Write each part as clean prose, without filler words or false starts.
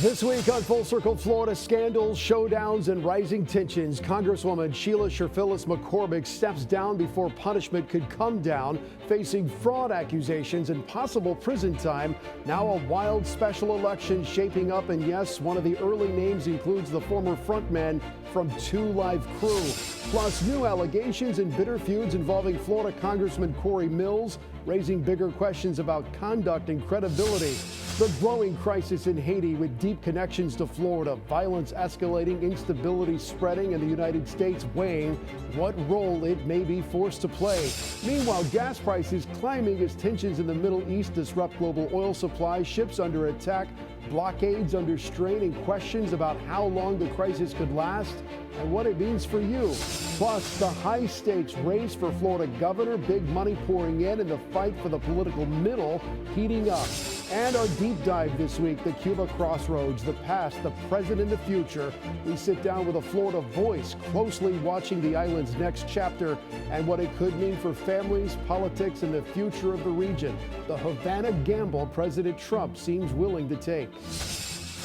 This week on Full Circle Florida, scandals, showdowns, and rising tensions. Congresswoman Sheila Sherfilis McCormick steps down before punishment could come down, facing fraud accusations and possible prison time. Now a wild special election shaping up, and yes, one of the early names includes the former frontman from 2 Live Crew. Plus, new allegations and bitter feuds involving Florida Congressman Corey Mills, raising bigger questions about conduct and credibility. The growing crisis in Haiti with deep connections to Florida, violence escalating, instability spreading, and the United States weighing what role it may be forced to play. Meanwhile, gas prices climbing as tensions in the Middle East disrupt global oil supply, ships under attack, blockades under strain, and questions about how long the crisis could last and what it means for you. Plus, the high-stakes race for Florida governor, big money pouring in, and the fight for the political middle heating up. And our deep dive this week, the Cuba crossroads, the past, the present, and the future. We sit down with a Florida voice, closely watching the island's next chapter and what it could mean for families, politics, and the future of the region. The Havana gamble President Trump seems willing to take.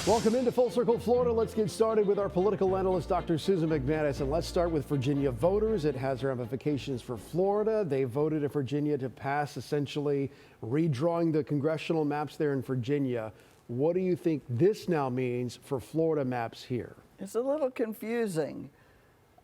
Welcome into Full Circle Florida. Let's get started with our political analyst, Dr. Susan MacManus. And let's start with Virginia voters. It has ramifications for Florida. They voted in Virginia to pass essentially redrawing the congressional maps there in Virginia. What do you think this now means for Florida maps here? It's a little confusing.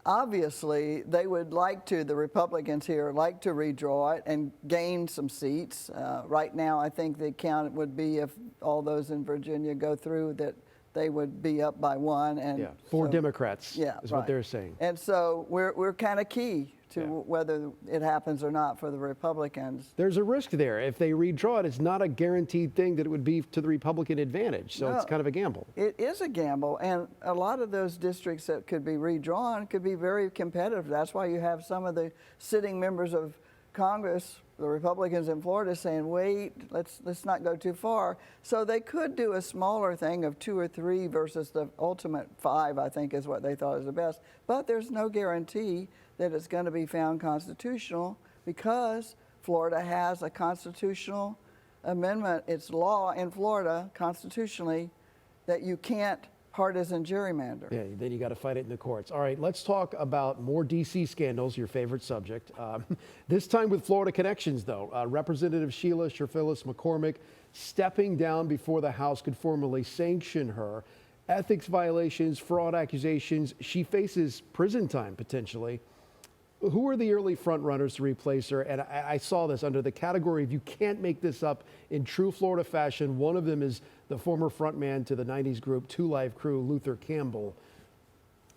Obviously, they would like to, the Republicans here, like to redraw it and gain some seats. Right now, I think the count would be, if all those in Virginia go through, that they would be up by 1. And yeah, 4 Democrats is right. what they're saying. And so we're kind of key to whether it happens or not for the Republicans. There's a risk there. If they redraw it, it's not a guaranteed thing that it would be to the Republican advantage. So it's kind of a gamble. It is a gamble. And a lot of those districts that could be redrawn could be very competitive. That's why you have some of the sitting members of Congress, the Republicans in Florida, saying, wait, let's not go too far. So they could do a smaller thing of 2 or 3 versus the ultimate 5, I think is what they thought is the best. But there's no guarantee that it's going to be found constitutional, because Florida has a constitutional amendment. It's law in Florida constitutionally that you can't partisan gerrymander. Yeah, then you got to fight it in the courts. All right, let's talk about more D.C. scandals, your favorite subject. This time with Florida connections, though. Representative Sheila Sherfilis McCormick stepping down before the House could formally sanction her. Ethics violations, fraud accusations. She faces prison time, potentially. Who are the early front runners to replace her? And I saw this under the category of you can't make this up in true Florida fashion. One of them is the former frontman to the 90s group 2 Live Crew, Luther Campbell.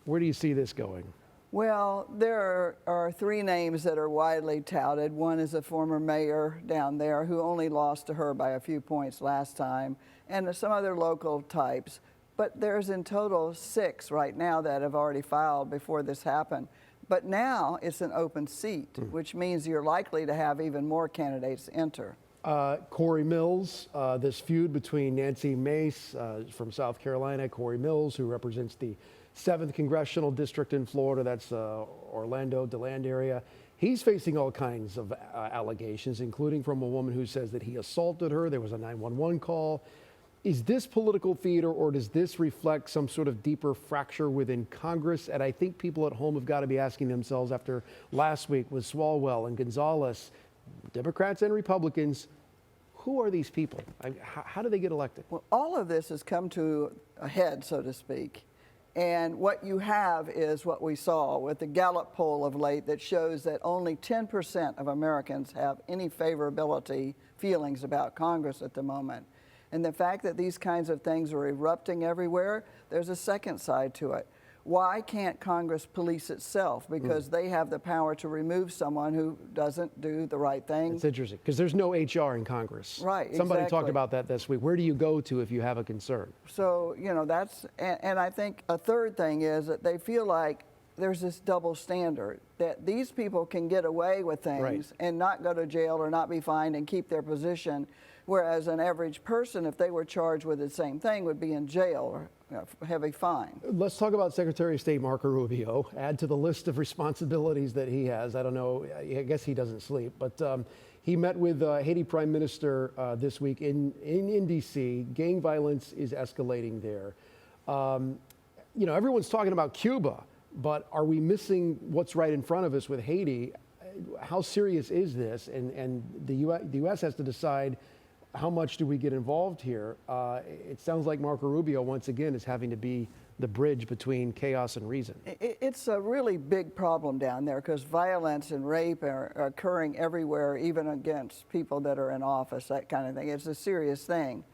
Where do you see this going? Well, there are 3 names that are widely touted. One is a former mayor down there who only lost to her by a few points last time, and some other local types. But there's in total 6 right now that have already filed before this happened. But now it's an open seat, which means you're likely to have even more candidates enter. Corey Mills, this feud between Nancy Mace from South Carolina, Corey Mills, who represents the 7th Congressional District in Florida, that's Orlando, DeLand area. He's facing all kinds of allegations, including from a woman who says that he assaulted her. There was a 911 call. Is this political theater, or does this reflect some sort of deeper fracture within Congress? And I think people at home have got to be asking themselves after last week with Swalwell and Gonzalez, Democrats and Republicans, who are these people? How do they get elected? Well, all of this has come to a head, so to speak. And what you have is what we saw with the Gallup poll of late that shows that only 10% of Americans have any favorability feelings about Congress at the moment. And the fact that these kinds of things are erupting everywhere, there's a second side to it. Why can't Congress police itself? Because they have the power to remove someone who doesn't do the right thing. It's interesting, because there's no HR in Congress. Right, Somebody exactly. talked about that this week. Where do you go to if you have a concern? So, you know, that's, and I think a third thing is that they feel like there's this double standard, that these people can get away with things and not go to jail or not be fined and keep their position, whereas an average person, if they were charged with the same thing, would be in jail or a heavy fine. Let's talk about Secretary of State Marco Rubio. Add to the list of responsibilities that he has. I don't know, I guess he doesn't sleep, but He met with Haiti Prime Minister this week in D.C. Gang violence is escalating there. You know, everyone's talking about Cuba, but are we missing what's right in front of us with Haiti? How serious is this? And the U.S. has to decide how much do we get involved here. It sounds like Marco Rubio, once again, is having to be the bridge between chaos and reason. It's a really big problem down there because violence and rape are occurring everywhere, even against people that are in office, that kind of thing. It's a serious thing.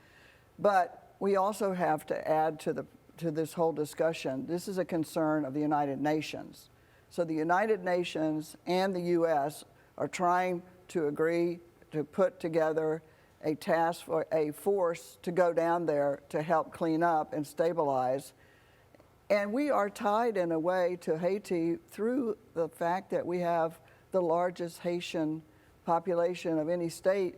But we also have to add to this whole discussion, this is a concern of the United Nations. So the United Nations and the U.S. are trying to agree to put together a task for a force to go down there to help clean up and stabilize. And we are tied in a way to Haiti through the fact that we have the largest Haitian population of any state,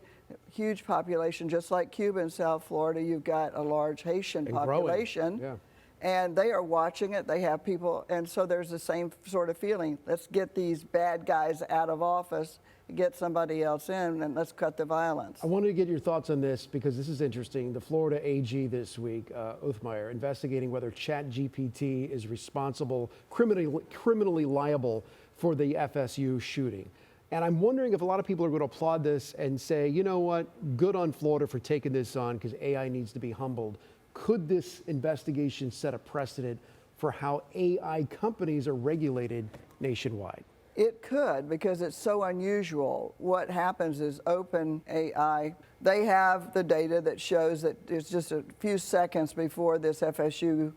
huge population, just like Cuba and South Florida, you've got a large Haitian population. Yeah. And they are watching it, they have people, and so there's the same sort of feeling. Let's get these bad guys out of office, get somebody else in, and let's cut the violence. I wanted to get your thoughts on this because this is interesting. The Florida AG this week, Uthmeier, investigating whether ChatGPT is responsible, criminally liable for the FSU shooting. And I'm wondering if a lot of people are going to applaud this and say, you know what, good on Florida for taking this on because AI needs to be humbled. Could this investigation set a precedent for how AI companies are regulated nationwide? It could, because it's so unusual. What happens is OpenAI, they have the data that shows that it's just a few seconds before this FSU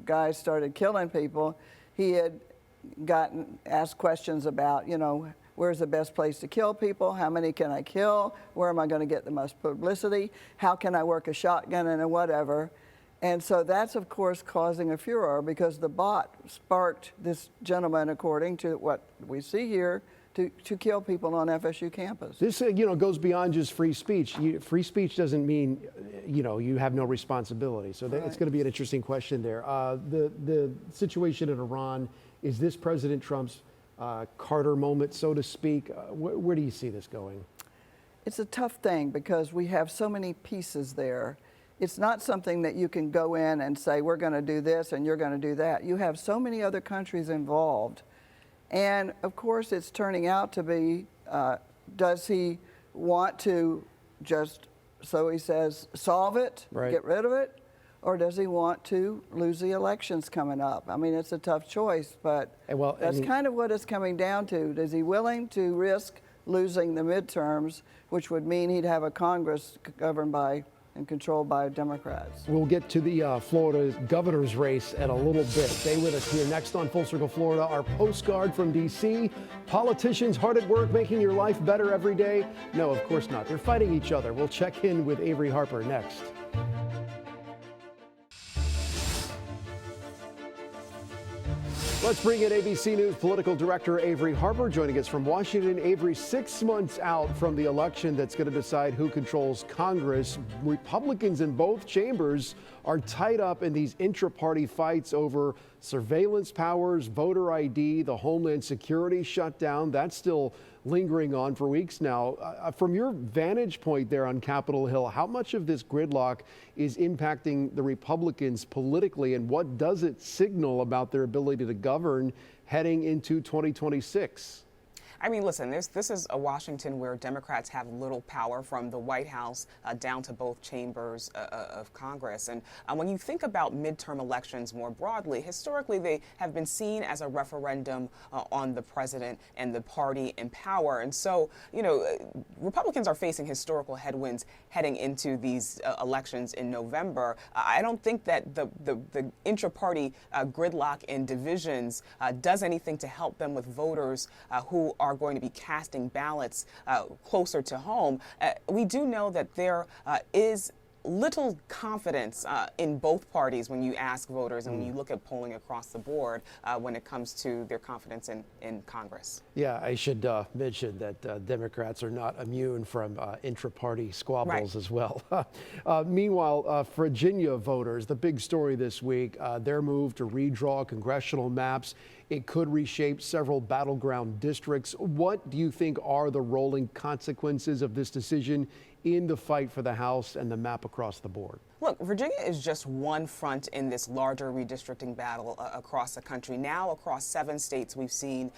guy started killing people, he had asked questions about, you know, where's the best place to kill people? How many can I kill? Where am I going to get the most publicity? How can I work a shotgun and a whatever? And so that's, of course, causing a furor because the bot sparked this gentleman, according to what we see here, to kill people on FSU campus. This, you know, goes beyond just free speech. Free speech doesn't mean, you know, you have no responsibility. So Right. It's going to be an interesting question there. The situation in Iran, is this President Trump's Carter moment, so to speak? Where do you see this going? It's a tough thing because we have so many pieces there. It's not something that you can go in and say, we're going to do this and you're going to do that. You have so many other countries involved. And of course, it's turning out to be, does he want to just, so he says, solve it, Right. get rid of it? Or does he want to lose the elections coming up? I mean, it's a tough choice, but that's kind of what it's coming down to. Is he willing to risk losing the midterms, which would mean he'd have a Congress governed by and controlled by Democrats? We'll get to the Florida governor's race in a little bit. Stay with us here. Next on Full Circle Florida, our postcard from D.C. Politicians hard at work making your life better every day? No, of course not. They're fighting each other. We'll check in with Avery Harper next. Let's bring in ABC News political director Avery Harper joining us from Washington. Avery, 6 months out from the election that's going to decide who controls Congress, Republicans in both chambers are tied up in these intra-party fights over surveillance powers, voter ID, the Homeland Security shutdown. That's still lingering on for weeks now. From your vantage point there on Capitol Hill, how much of this gridlock is impacting the Republicans politically, and what does it signal about their ability to govern heading into 2026? I mean, listen, this is a Washington where Democrats have little power from the White House down to both chambers of Congress. And when you think about midterm elections more broadly, historically, they have been seen as a referendum on the president and the party in power. And so, you know, Republicans are facing historical headwinds heading into these elections in November. I don't think that the intra-party gridlock and divisions does anything to help them with voters who are going to be casting ballots closer to home. We do know that there is little confidence in both parties when you ask voters and when you look at polling across the board when it comes to their confidence in Congress. Yeah, I should mention that Democrats are not immune from intra-party squabbles as well. Meanwhile, Virginia voters, the big story this week, their move to redraw congressional maps. It could reshape several battleground districts. What do you think are the rolling consequences of this decision in the fight for the House and the map across the board? Look, Virginia is just one front in this larger redistricting battle across the country. Now, across 7 states, we've seen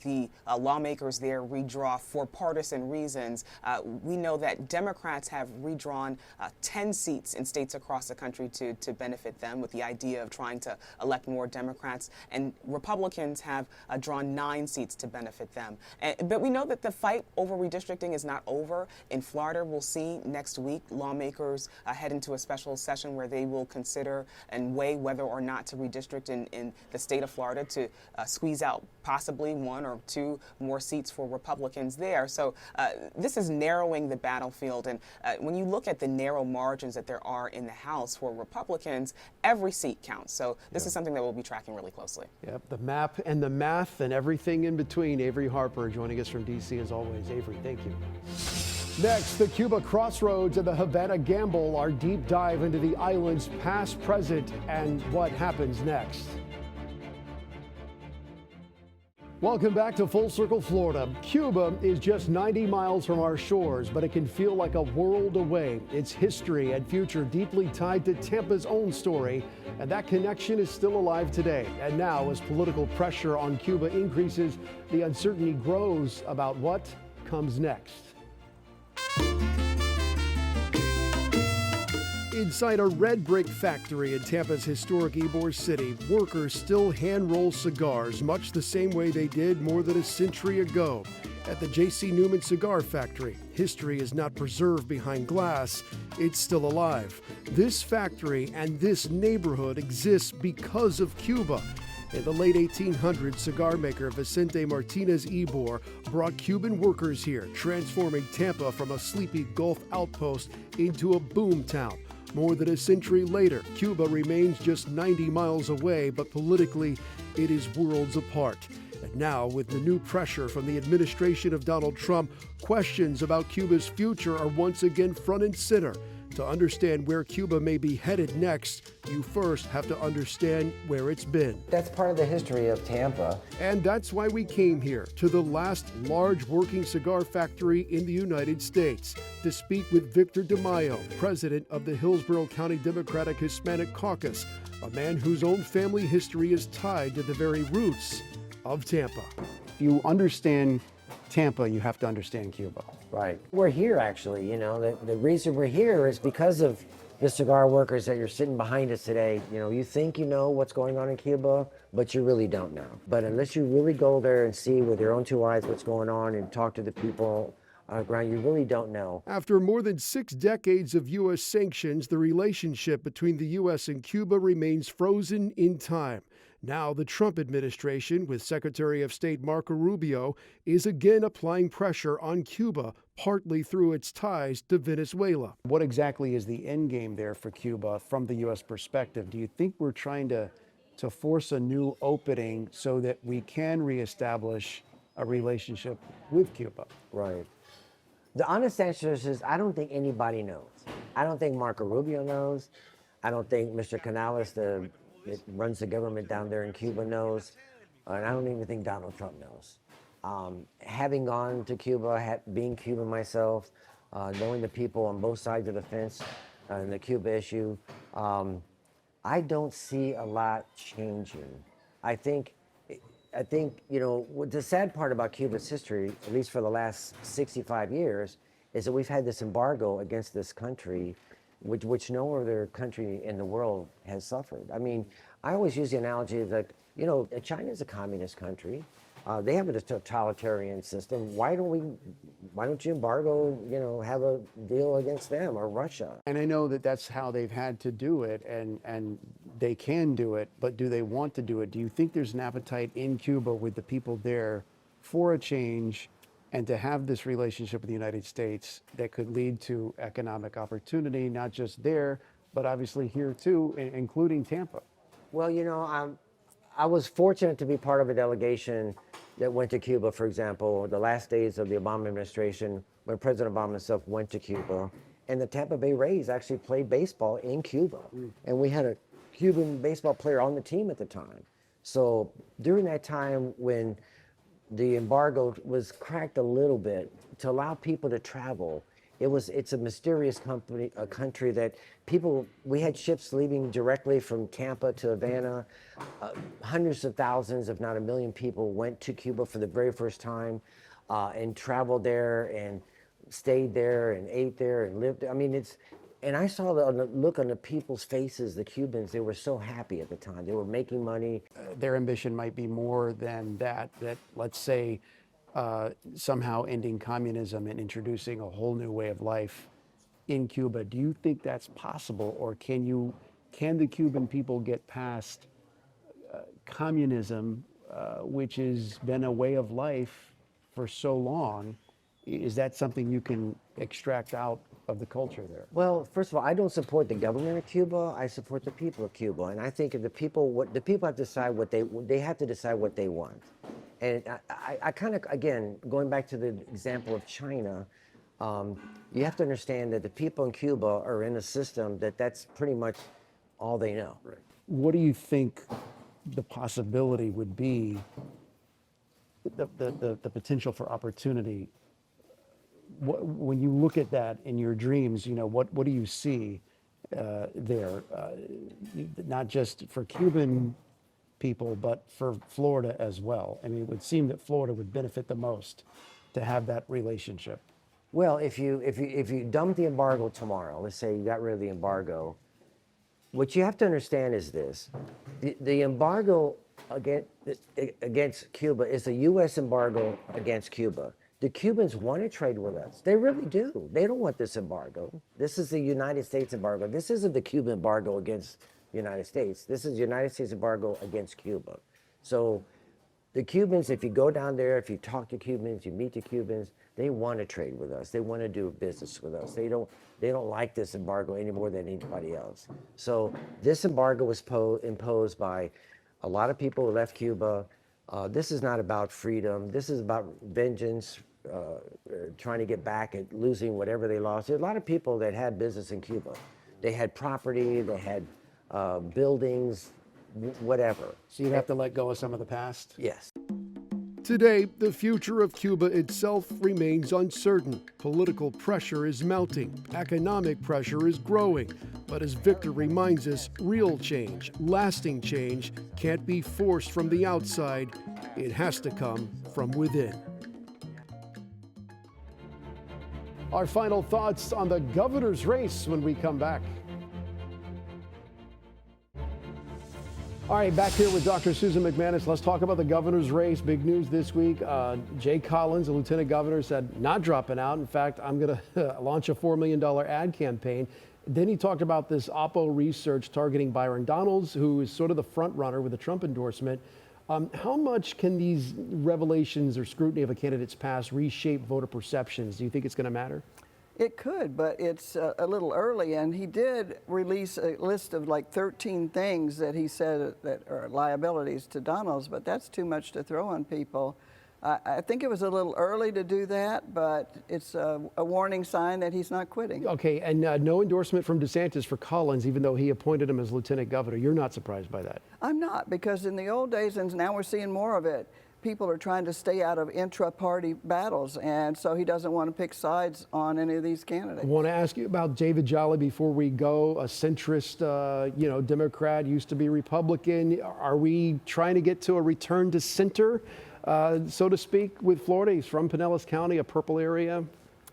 the lawmakers there redraw for partisan reasons. We know that Democrats have redrawn 10 seats in states across the country to benefit them, with the idea of trying to elect more Democrats. And Republicans have drawn 9 seats to benefit them. But we know that the fight over redistricting is not over. In Florida, we'll see next week lawmakers head into a special session where they will consider and weigh whether or not to redistrict in the state of Florida to squeeze out possibly 1 or 2 more seats for Republicans there. So this is narrowing the battlefield. And when you look at the narrow margins that there are in the House for Republicans, every seat counts. So this is something that we'll be tracking really closely. Yep, the map and the math and everything in between. Avery Harper joining us from D.C. as always. Avery, thank you. Next, the Cuba crossroads and the Havana gamble, our deep dive into the island's past, present, and what happens next. Welcome back to Full Circle, Florida. Cuba is just 90 miles from our shores, but it can feel like a world away. Its history and future deeply tied to Tampa's own story, and that connection is still alive today. And now, as political pressure on Cuba increases, the uncertainty grows about what comes next. Inside a red brick factory in Tampa's historic Ybor City, workers still hand-roll cigars much the same way they did more than a century ago. At the J.C. Newman Cigar Factory, history is not preserved behind glass, it's still alive. This factory and this neighborhood exists because of Cuba. In the late 1800s, cigar maker Vicente Martinez Ybor brought Cuban workers here, transforming Tampa from a sleepy Gulf outpost into a boom town. More than a century later, Cuba remains just 90 miles away, but politically, it is worlds apart. And now, with the new pressure from the administration of Donald Trump, questions about Cuba's future are once again front and center. To understand where Cuba may be headed next, you first have to understand where it's been. That's part of the history of Tampa. And that's why we came here, to the last large working cigar factory in the United States, to speak with Victor DeMaio, president of the Hillsborough County Democratic Hispanic Caucus, a man whose own family history is tied to the very roots of Tampa. You understand Tampa, you have to understand Cuba. Right. We're here, actually. You know, the reason we're here is because of the cigar workers that you're sitting behind us today. You know, you think you know what's going on in Cuba, but you really don't know. But unless you really go there and see with your own 2 eyes what's going on and talk to the people on the ground, you really don't know. After more than 6 decades of U.S. sanctions, the relationship between the U.S. and Cuba remains frozen in time. Now, the Trump administration, with Secretary of State Marco Rubio, is again applying pressure on Cuba, partly through its ties to Venezuela. What exactly is the end game there for Cuba from the U.S. perspective? Do you think we're trying to force a new opening so that we can reestablish a relationship with Cuba? Right. The honest answer is I don't think anybody knows. I don't think Marco Rubio knows. I don't think Mr. Canales, that runs the government down there in Cuba, knows, and I don't even think Donald Trump knows. Having gone to Cuba, being Cuban myself, knowing the people on both sides of the fence in the Cuba issue, I don't see a lot changing. I think, you know, the sad part about Cuba's history, at least for the last 65 years, is that we've had this embargo against this country which no other country in the world has suffered. I mean, I always use the analogy that, you know, China is a communist country. They have a totalitarian system. Why don't you embargo, you know, have a deal against them or Russia? And I know that that's how they've had to do it, and they can do it, but do they want to do it? Do you think there's an appetite in Cuba with the people there for a change and to have this relationship with the United States that could lead to economic opportunity, not just there, but obviously here too, including Tampa. Well, I was fortunate to be part of a delegation that went to Cuba, for example, the last days of the Obama administration, when President Obama himself went to Cuba. And the Tampa Bay Rays actually played baseball in Cuba. And we had a Cuban baseball player on the team at the time. So during that time when the embargo was cracked a little bit to allow people to travel, it's a mysterious country that we had ships leaving directly from Tampa to Havana. Hundreds of thousands, if not 1 million people went to Cuba for the very first time and traveled there and stayed there and ate there and lived there. I mean, and I saw the look on the people's faces, the Cubans, they were so happy at the time. They were making money. Their ambition might be more than that let's say, somehow ending communism and introducing a whole new way of life in Cuba. Do you think that's possible, or can the Cuban people get past communism, which has been a way of life for so long? Is that something you can extract out of the culture there? Well, first of all, I don't support the government of Cuba. I support the people of Cuba, and I think if the people have to decide they have to decide what they want. And I kind of, again, going back to the example of China, you have to understand that the people in Cuba are in a system that's pretty much all they know. Right. What do you think the possibility would be, the potential for opportunity? When you look at that in your dreams, what do you see there? Not just for Cuban people, but for Florida as well. I mean, it would seem that Florida would benefit the most to have that relationship. Well, if you dump the embargo tomorrow, let's say you got rid of the embargo, what you have to understand is this: the embargo against Cuba is a U.S. embargo against Cuba. The Cubans want to trade with us. They really do. They don't want this embargo. This is the United States embargo. This isn't the Cuban embargo against the United States. This is the United States embargo against Cuba. So the Cubans, if you go down there, if you talk to Cubans, you meet the Cubans, they want to trade with us. They want to do business with us. They don't like this embargo any more than anybody else. So this embargo was imposed by a lot of people who left Cuba. This is not about freedom. This is about vengeance, trying to get back at losing whatever they lost. There are a lot of people that had business in Cuba. They had property, they had buildings, whatever. So you'd have to let go of some of the past? Yes. Today, the future of Cuba itself remains uncertain. Political pressure is mounting. Economic pressure is growing. But as Victor reminds us, real change, lasting change, can't be forced from the outside. It has to come from within. Our final thoughts on the governor's race when we come back. All right, back here with Dr. Susan MacManus. Let's talk about the governor's race. Big news this week. Jay Collins, the lieutenant governor, said not dropping out. In fact, I'm going to launch a $4 million ad campaign. Then he talked about this Oppo research targeting Byron Donalds, who is sort of the front runner with the Trump endorsement. How much can these revelations or scrutiny of a candidate's past reshape voter perceptions? Do you think it's going to matter? It could, but it's a little early, and he did release a list of like 13 things that he said that are liabilities to Donalds, but that's too much to throw on people. I think it was a little early to do that, but it's a warning sign that he's not quitting. Okay, and no endorsement from DeSantis for Collins, even though he appointed him as lieutenant governor. You're not surprised by that? I'm not, because in the old days, and now we're seeing more of it, people are trying to stay out of intra-party battles, and so he doesn't want to pick sides on any of these candidates. I want to ask you about David Jolly before we go. A centrist, Democrat, used to be Republican. Are we trying to get to a return to center, so to speak, with Florida? He's from Pinellas County, a purple area.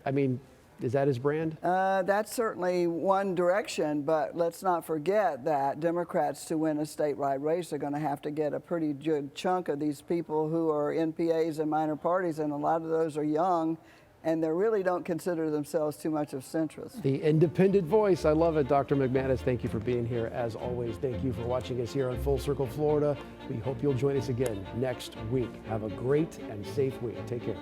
I mean, is that his brand? That's certainly one direction, but let's not forget that Democrats, to win a statewide race, are going to have to get a pretty good chunk of these people who are NPAs and minor parties, and a lot of those are young, and they really don't consider themselves too much of centrists. The independent voice. I love it. Dr. MacManus, thank you for being here. As always, thank you for watching us here on Full Circle Florida. We hope you'll join us again next week. Have a great and safe week. Take care.